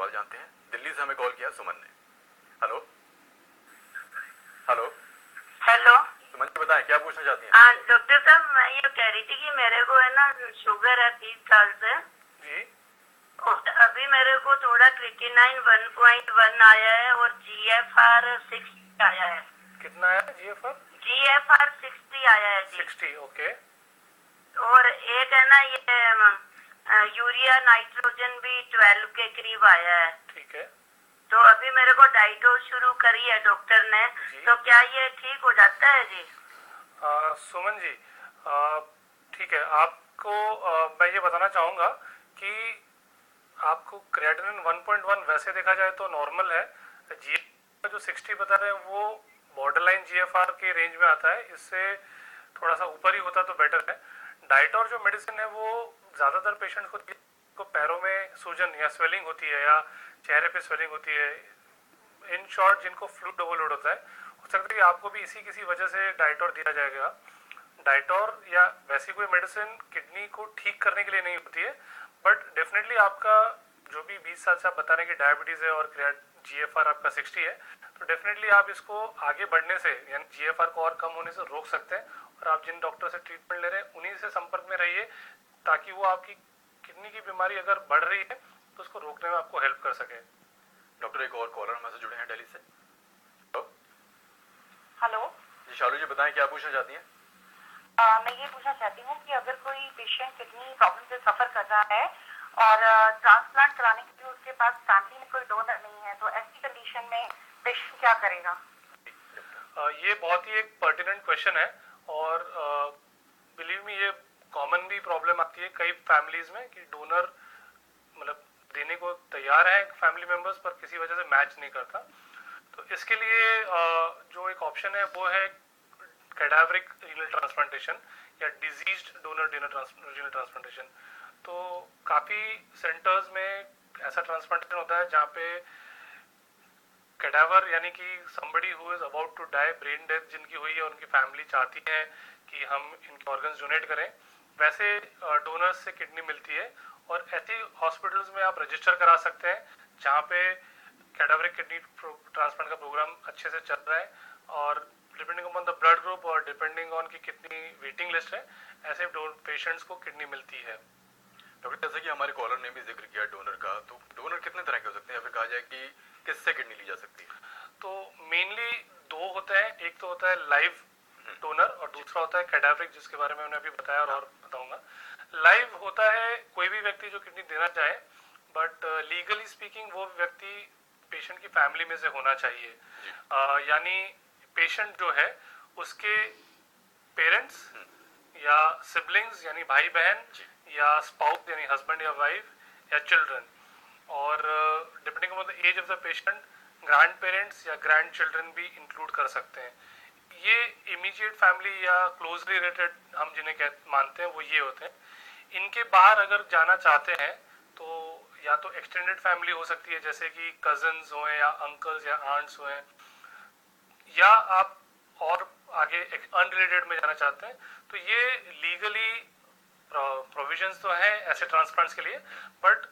सवाल जानते हैं। दिल्ली से हमें कॉल किया सुमन ने। Hello hello hello. Suman ji बताएं क्या पूछना चाहती हैं? हाँ डॉक्टर साहब, मैं ये कह रही थी कि मेरे को है ना शुगर है 30 साल से जी। और अभी मेरे को थोड़ा क्रिएटिनिन 1.1 आया है और GFR 60 आया है। कितना है GFR? GFR 60 आया है जी। 60। ओके। और एक है ना ये यूरिया नाइट्रोजन भी 12 के करीब आया है। ठीक है। तो अभी मेरे को डाइटो शुरू करी है डॉक्टर ने, तो क्या ये ठीक हो जाता है जी? सुमन जी ठीक है, आपको मैं ये बताना चाहूँगा कि आपको क्रिएटिनिन 1.1 वैसे देखा जाए तो नॉर्मल है। जीएफआर जो 60 बता रहे हैं वो बॉर्डरलाइन जीएफआर के रेंज में आता है, इससे थोड़ा सा ऊपर ही होता तो बेटर है। डाइट और जो मेडिसिन है वो ज़्यादातर पेशेंट को पैरों में सूजन या स्वेलिंग होती है या चेहरे पे स्वेलिंग होती है, इन शॉर्ट जिनको फ्लूइड ओवरलोड होता है, हो सकता है कि आपको भी इसी किसी वजह से डाइटोर दिया जाएगा। डाइटोर या वैसी कोई मेडिसिन किडनी को ठीक करने के लिए नहीं होती है, बट डेफिनेटली आपका जो भी 20 साल से आप बता रहे हैं कि डायबिटीज है और जीएफआर आपका 60 है, तो डेफिनेटली आप इसको आगे बढ़ने से यानी जीएफआर को और कम होने से रोक सकते हैं। और आप जिन डॉक्टर से ट्रीटमेंट ले रहे हैं उन्हीं से संपर्क में रहिए ताकि वो आपकी किडनी की बीमारी अगर बढ़ रही है तो उसको रोकने में आपको हेल्प कर सके। डॉक्टर एक और कॉलर हमारे से जुड़े हैं दिल्ली से। हेलो जी शालू जी बताएं क्या पूछना चाहती हैं? मैं ये पूछना चाहती हूँ कि अगर कोई पेशेंट किडनी प्रॉब्लम से सफर कर रहा है और ट्रांसप्लांट कराने के लिए उसके पास फैमिली में कोई डोनर नहीं है, तो ऐसी कंडीशन में पेशेंट क्या करेगा? ये बहुत ही एक पर्टिनेंट क्वेश्चन है और बिलीव मी ये कॉमन भी प्रॉब्लम आती है कई फैमिलीज में कि डोनर मतलब देने को तैयार है फैमिली मेंबर्स पर किसी वजह से मैच नहीं करता। तो इसके लिए जो एक ऑप्शन है वो है कैडावरिक रीनल ट्रांसप्लांटेशन या डिजीज्ड डोनर रीनल ट्रांसप्लांटेशन। तो काफ़ी सेंटर्स में ऐसा ट्रांसप्लांटेशन होता है जहाँ पे कैडावर यानी कि somebody who is about to die brain death जिनकी हुई है उनकी फैमिली चाहती है कि हम इनके ऑर्गन्स डोनेट करें, वैसे डोनर्स से किडनी मिलती है। और ऐसे हॉस्पिटल्स में आप रजिस्टर करा सकते हैं जहाँ पे कैडावरिक किडनी ट्रांसप्लांट का प्रोग्राम अच्छे से चल रहा है और depending upon the blood group और डिपेंडिंग ऑन की कितनी वेटिंग लिस्ट है ऐसे पेशेंट्स को किडनी मिलती है। डॉक्टर जैसे कि हमारे कॉलर ने भी जिक्र किया डोनर का, तो डोनर कितने तरह के हो सकते हैं या फिर कहा जाए कि किससे किडनी ली जा सकती है? तो मेनली दो होते हैं, एक तो होता है लाइव डोनर और दूसरा होता है कैडावरिक जिसके बारे में मैंने अभी बताया और बताऊंगा। लाइव होता है कोई भी व्यक्ति जो किडनी देना चाहे, बट लीगली स्पीकिंग वो व्यक्ति पेशेंट की फैमिली में से होना चाहिए। यानी पेशेंट जो है उसके पेरेंट्स या सिबलिंग्स यानी भाई बहन या स्पाउस यानी हस्बैंड या वाइफ या चिल्ड्रन, और depending on the age of the patient grand parents या ग्रैंड चिल्ड्रन भी इंक्लूड कर सकते हैं। ये इमीडिएट फैमिली या क्लोजली रिलेटेड हम जिन्हें मानते हैं वो ये होते हैं। इनके बाहर अगर जाना चाहते हैं तो या तो एक्सटेंडेड फैमिली हो सकती है जैसे कि कजन्स हो या अंकल्स या आंट्स हो, या आप और आगे अनरिलेटेड में जाना चाहते हैं तो ये लीगली प्रोविजंस तो है ऐसे ट्रांसप्लांट्स के लिए, बट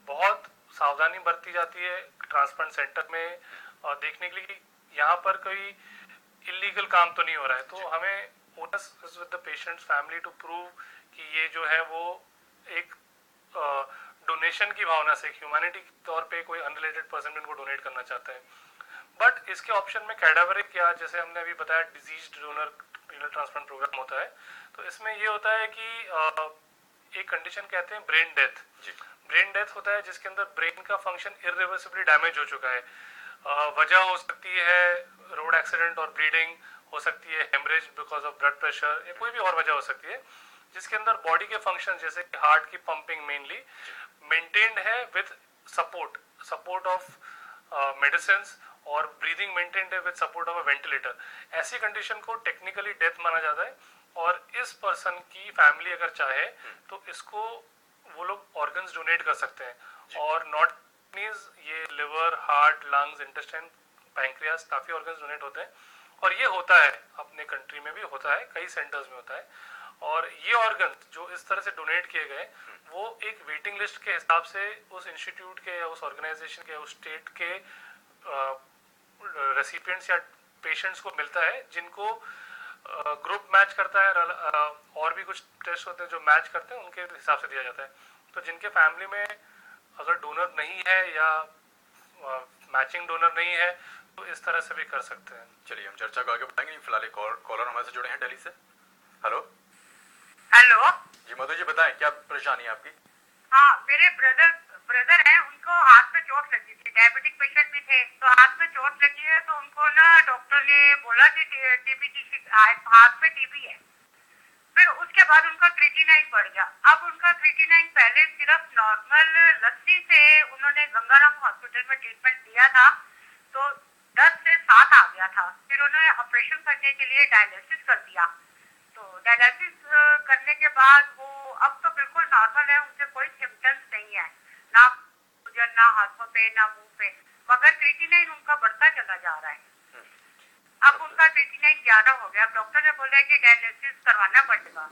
बहुत सावधानी बरती जाती है ट्रांसप्लांट सेंटर में और देखने के लिए कि यहाँ पर कोई इलीगल काम तो नहीं हो रहा है। तो हमें onus is with the patient's family to prove कि ये जो है वो एक डोनेशन की भावना से ह्यूमैनिटी के तौर पे कोई अनरिलेटेड पर्सन इनको डोनेट करना चाहता है। बट इसके ऑप्शन में कैडावरिक या जैसे हमने अभी बताया deceased donor renal transplant programme होता है। तो इसमें ये होता है कि एक कंडीशन कहते हैं ब्रेन डेथ। ब्रेन डेथ होता है जिसके अंदर ब्रेन का फंक्शन इरिवर्सिबली डैमेज हो चुका है। वजह हो सकती है रोड एक्सीडेंट और ब्लीडिंग, हो सकती है haemorrhage because of blood pressure, या कोई भी और वजह हो सकती है जिसके अंदर बॉडी के फंक्शन जैसे कि हार्ट की पंपिंग मेनली मेंटेन्ड है विद सपोर्ट ऑफ मेडिसिन और ब्रीदिंग मेंटेन्ड है with support of a ventilator. ऐसी कंडीशन को टेक्निकली डेथ माना जाता है और इस पर्सन की फैमिली अगर चाहे तो इसको वो लोग ऑर्गन्स डोनेट कर सकते हैं। और नॉट मीन्स ये liver, heart, lungs, intestine, pancreas काफी ऑर्गन्स डोनेट होते हैं और ये होता है अपने कंट्री में भी होता है, कई सेंटर्स में होता है। और ये ऑर्गन जो इस तरह से डोनेट किए गए वो एक वेटिंग लिस्ट के हिसाब से उस इंस्टीट्यूट के या उस ऑर्गेनाइजेशन के उस स्टेट के रेसिपिएंट्स या पेशेंट्स को मिलता है जिनको ग्रुप मैच करता है और भी कुछ टेस्ट होते हैं जो मैच करते हैं उनके हिसाब से दिया जाता है। तो जिनके फैमिली में अगर डोनर नहीं है या मैचिंग डोनर नहीं है तो इस तरह से भी कर सकते हैं। चलिए हम चर्चा को आगे बढ़ाएंगे। फिलहाल एक और कॉलर हमारे से जुड़े हैं दिल्ली से। Hello hello. जी मधु जी बताएं क्या परेशानी है आपकी? हाँ, मेरे ब्रदर हैं, उनको हाथ पे चोट लगी थी, डायबिटिक पेशेंट भी थे, तो हाथ पे चोट लगी है तो उनको ना डॉक्टर ने बोला कि टीबी की हाथ में टीबी है। फिर उसके बाद उनका क्रिएटिनाइन बढ़ गया। अब उनका क्रिएटिनाइन पहले सिर्फ नॉर्मल लस्सी से उन्होंने गंगाराम हॉस्पिटल में ट्रीटमेंट दिया था तो 10 से 7 आ गया था। फिर उन्होंने ऑपरेशन करने के लिए डायलिसिस कर दिया। तो डायलिसिस करने के बाद वो अब तो बिल्कुल नॉर्मल है, उनसे कोई सिम्टम्स नहीं है, ना सूजन, ना हाथों पे, ना मुंह पे, मगर क्रिएटिनाइन उनका बढ़ता चला जा रहा है। अब उनका क्रिएटिनाइन ज्यादा हो गया। डॉक्टर ने बोला कि डायलिसिस करवाना पड़ेगा।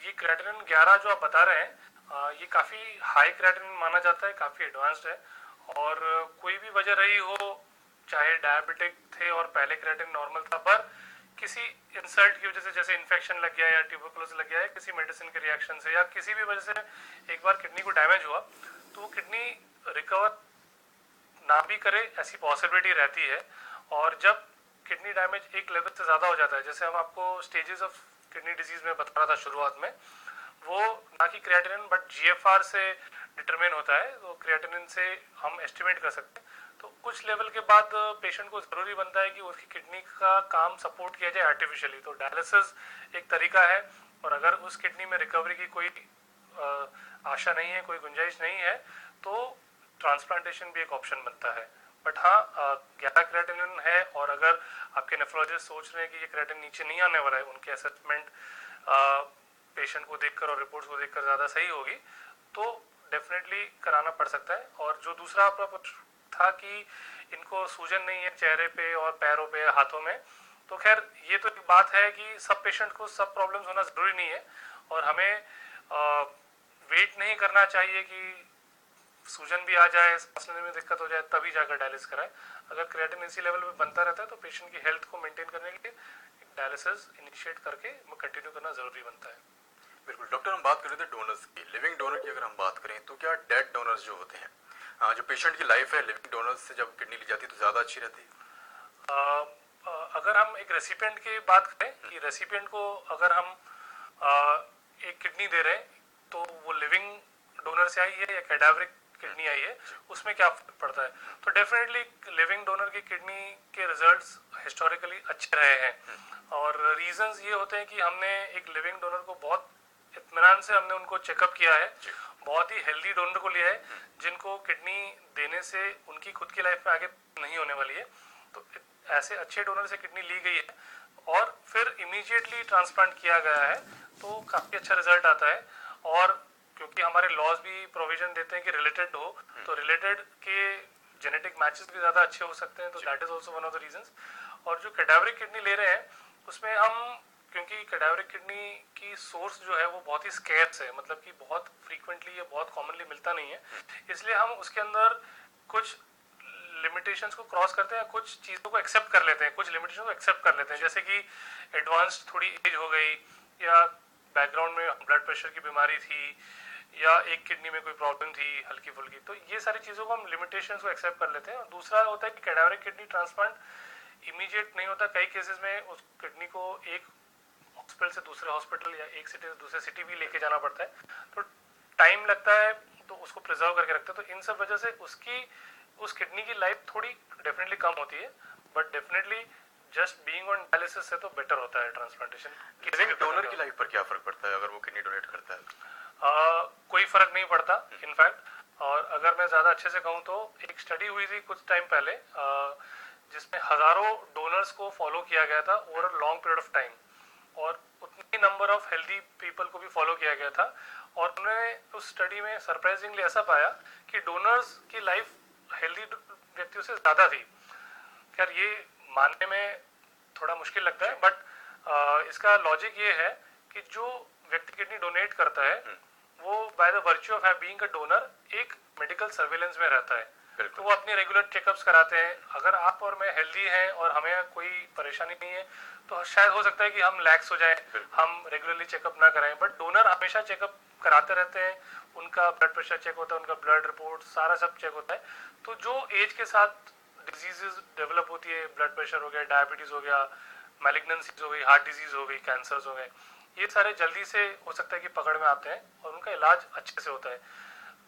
ये क्रिएटिनिन 11 जो आप बता रहे हैं ये काफ़ी हाई क्रिएटिनिन माना जाता है, काफ़ी एडवांस्ड है। और कोई भी वजह रही हो, चाहे डायबिटिक थे और पहले क्रिएटिनिन नॉर्मल था, पर किसी इंसल्ट की वजह से जैसे इन्फेक्शन लग गया या ट्यूबरकुलोसिस लग गया है, किसी मेडिसिन के रिएक्शन से या किसी भी वजह से एक बार किडनी को डैमेज हुआ तो वो किडनी रिकवर ना भी करे ऐसी पॉसिबिलिटी रहती है। और जब किडनी डैमेज एक लेवल से ज़्यादा हो जाता है, जैसे हम आपको स्टेजेस ऑफ किडनी डिजीज में बता रहा था शुरुआत में, वो ना कि क्रिएटिनिन बट जीएफआर से डिटरमिन होता है। तो क्रिएटिनिन से हम एस्टिमेट कर सकते हैं। तो कुछ लेवल के बाद पेशेंट को ज़रूरी बनता है कि उसकी किडनी का काम सपोर्ट किया जाए आर्टिफिशियली। तो डायलिसिस एक तरीका है, और अगर उस किडनी में रिकवरी की कोई आशा नहीं है, कोई गुंजाइश नहीं है, तो ट्रांसप्लांटेशन भी एक ऑप्शन बनता है। बट हाँ, 11 क्रिएटिनिन है और अगर आपके नेफ्रोलॉजिस्ट सोच रहे हैं कि ये क्रिएटिनिन नीचे नहीं आने वाला है, उनके असेसमेंट पेशेंट को देखकर और रिपोर्ट्स को देखकर ज़्यादा सही होगी, तो डेफिनेटली कराना पड़ सकता है। और जो दूसरा आपका था कि इनको सूजन नहीं है चेहरे पे और पैरों पे, हाथों में, तो खैर ये तो एक बात है कि सब पेशेंट को सब प्रॉब्लम्स होना ज़रूरी नहीं है, और हमें वेट नहीं करना चाहिए कि सूजन भी आ जाए, सांस लेने में दिक्कत हो जाए तभी जाकर डायलिसिस कराएं। अगर क्रिएटिनिन इसी लेवल पे बनता रहता है तो पेशेंट की हेल्थ को मेंटेन करने के लिए डायलिसिस इनिशिएट करके कंटिन्यू करना जरूरी बनता है। बिल्कुल डॉक्टर, हम बात कर रहे थे डोनर्स की। लिविंग डोनर की अगर हम बात करें तो क्या डेड डोनर्स जो होते हैं, जो पेशेंट की लाइफ है, लिविंग डोनर्स से जब किडनी ली जाती है तो ज़्यादा अच्छी रहती है? अगर हम एक रेसिपिएंट की बात करें कि रेसिपिएंट को अगर हम एक किडनी दे रहे हैं तो वो लिविंग डोनर से आई है या कैडावरिक किडनी आई है, उसमें क्या फर्क पड़ता है? तो डेफिनेटली लिविंग डोनर की किडनी के रिजल्ट्स हिस्टोरिकली अच्छे रहे हैं। और रीजंस ये होते हैं कि हमने एक लिविंग डोनर को बहुत इत्मीनान से हमने उनको चेकअप किया है, बहुत ही हेल्दी डोनर को लिया है जिनको किडनी देने से उनकी खुद की लाइफ में आगे नहीं होने वाली है। तो ऐसे अच्छे डोनर से किडनी ली गई है और फिर इमीडिएटली ट्रांसप्लांट किया गया है, तो काफ़ी अच्छा रिजल्ट आता है। और क्योंकि हमारे लॉज भी प्रोविजन देते हैं कि रिलेटेड हो, तो रिलेटेड के जेनेटिक मैचेस भी ज़्यादा अच्छे हो सकते हैं, तो that is also one of the reasons. और जो कैडावरिक किडनी ले रहे हैं उसमें हम, क्योंकि कैडावरिक किडनी की सोर्स जो है वो बहुत ही स्केर्स है, मतलब कि बहुत फ्रीक्वेंटली या बहुत कॉमनली मिलता नहीं है, इसलिए हम उसके अंदर कुछ लिमिटेशंस को क्रॉस करते हैं, कुछ चीज़ों को एक्सेप्ट कर लेते हैं, कुछ लिमिटेशंस को एक्सेप्ट कर लेते हैं, जैसे कि एडवांस्ड थोड़ी एज हो गई, या बैकग्राउंड में ब्लड प्रेशर की बीमारी थी, या एक किडनी में कोई प्रॉब्लम थी हल्की फुल्की, तो ये सारी चीज़ों को हम लिमिटेशंस को एक्सेप्ट कर लेते हैं। और दूसरा होता है कि कैडावरिक किडनी ट्रांसप्लांट इमीडिएट नहीं होता, कई केसेस में उस किडनी को एक हॉस्पिटल से दूसरे हॉस्पिटल या एक सिटी से दूसरे सिटी भी लेके जाना पड़ता है, तो टाइम लगता है, तो उसको प्रिजर्व करके रखते हैं। तो इन सब वजह से उस किडनी की लाइफ थोड़ी डेफिनेटली कम होती है, but definitely just being on dialysis से तो बेटर होता है ट्रांसप्लांटेशन। लिविंग डोनर की लाइफ पर क्या फर्क पड़ता है अगर वो किडनी डोनेट करता है? कोई फर्क नहीं पड़ता इनफैक्ट। और अगर मैं ज़्यादा अच्छे से कहूँ तो एक स्टडी हुई थी कुछ टाइम पहले जिसमें हज़ारों डोनर्स को फॉलो किया गया था over a long period of time, और उतनी नंबर ऑफ हेल्दी पीपल को भी फॉलो किया गया था, और उन्होंने उस स्टडी में सरप्राइजिंगली ऐसा पाया कि डोनर्स की लाइफ हेल्दी व्यक्तियों से ज़्यादा थी। खैर ये मानने में थोड़ा मुश्किल लगता है, बट इसका लॉजिक ये है कि जो व्यक्ति किडनी डोनेट करता है वो by the virtue of being a donor एक मेडिकल सर्वेलेंस में रहता है, तो वो अपने रेगुलर चेकअप्स कराते हैं। अगर आप और मैं हेल्दी हैं और हमें कोई परेशानी नहीं है तो शायद हो सकता है कि हम लैक्स हो जाएं, हम रेगुलरली चेकअप ना कराएं, बट डोनर हमेशा चेकअप कराते रहते हैं, उनका ब्लड प्रेशर चेक होता है, उनका ब्लड रिपोर्ट सारा सब चेक होता है। तो जो एज के साथ डिजीजेस डेवलप होती है, ब्लड प्रेशर हो गया, डायबिटीज हो गया, मैलिग्नेंसीज हो गई, हार्ट डिजीज हो गई, कैंसर्स हो गए, ये सारे जल्दी से हो सकता है कि पकड़ में आते हैं और उनका इलाज अच्छे से होता है।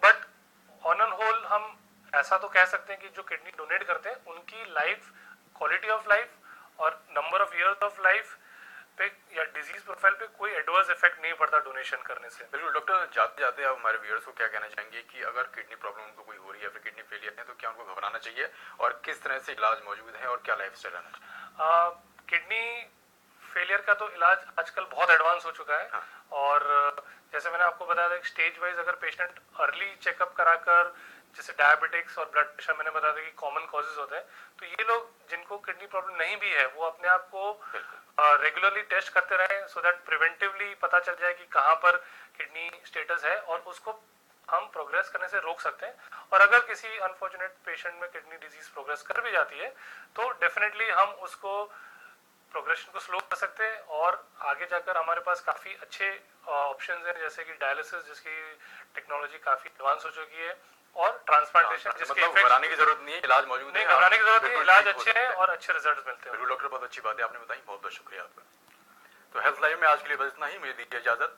बट ऑन एन होल हम ऐसा तो कह सकते हैं कि जो किडनी डोनेट करते हैं उनकी लाइफ, क्वालिटी ऑफ लाइफ और number of years of life पे या डिजीज प्रोफाइल पे कोई एडवर्स इफेक्ट नहीं पड़ता डोनेशन करने से। बिल्कुल डॉक्टर, जाते जाते आप हमारे व्यूअर्स को क्या कहना चाहेंगे कि अगर किडनी प्रॉब्लम उनको कोई हो रही है, फिर किडनी फेलियर है, तो क्या उनको घबराना चाहिए और किस तरह से इलाज मौजूद है और क्या लाइफ स्टाइल रहना चाहिए? किडनी फेलियर का तो इलाज आजकल बहुत एडवांस हो चुका है। हाँ। और जैसे मैंने आपको बताया था स्टेज वाइज अगर पेशेंट अर्ली चेकअप कराकर, जैसे डायबिटिक्स और ब्लड प्रेशर मैंने बताया था कि कॉमन कॉजेज होते हैं, तो ये लोग जिनको किडनी प्रॉब्लम नहीं भी है वो अपने आप को रेगुलरली टेस्ट करते रहें, सो दैट प्रिवेंटिवली पता चल जाए कि कहाँ पर किडनी स्टेटस है और उसको हम प्रोग्रेस करने से रोक सकते हैं। और अगर किसी अनफॉर्चुनेट पेशेंट में किडनी डिजीज प्रोग्रेस कर भी जाती है तो डेफिनेटली हम उसको प्रोग्रेशन को स्लो कर सकते हैं और आगे जाकर हमारे पास काफी अच्छे ऑप्शंस हैं, जैसे कि डायलिसिस जिसकी टेक्नोलॉजी काफी एडवांस हो चुकी है और ट्रांसप्लांटेशन जिसके मतलब घबराने की जरूरत नहीं है, इलाज मौजूद है, घबराने की जरूरत नहीं, इलाज अच्छे हैं और अच्छे रिजल्ट मिलते हैं। बिल्कुल डॉक्टर, बहुत अच्छी बात है आपने बताई, बहुत बहुत शुक्रिया आपका। तो हेल्थ लाइव में आज के लिए बस इतना ही, मुझे दीजिए इजाजत।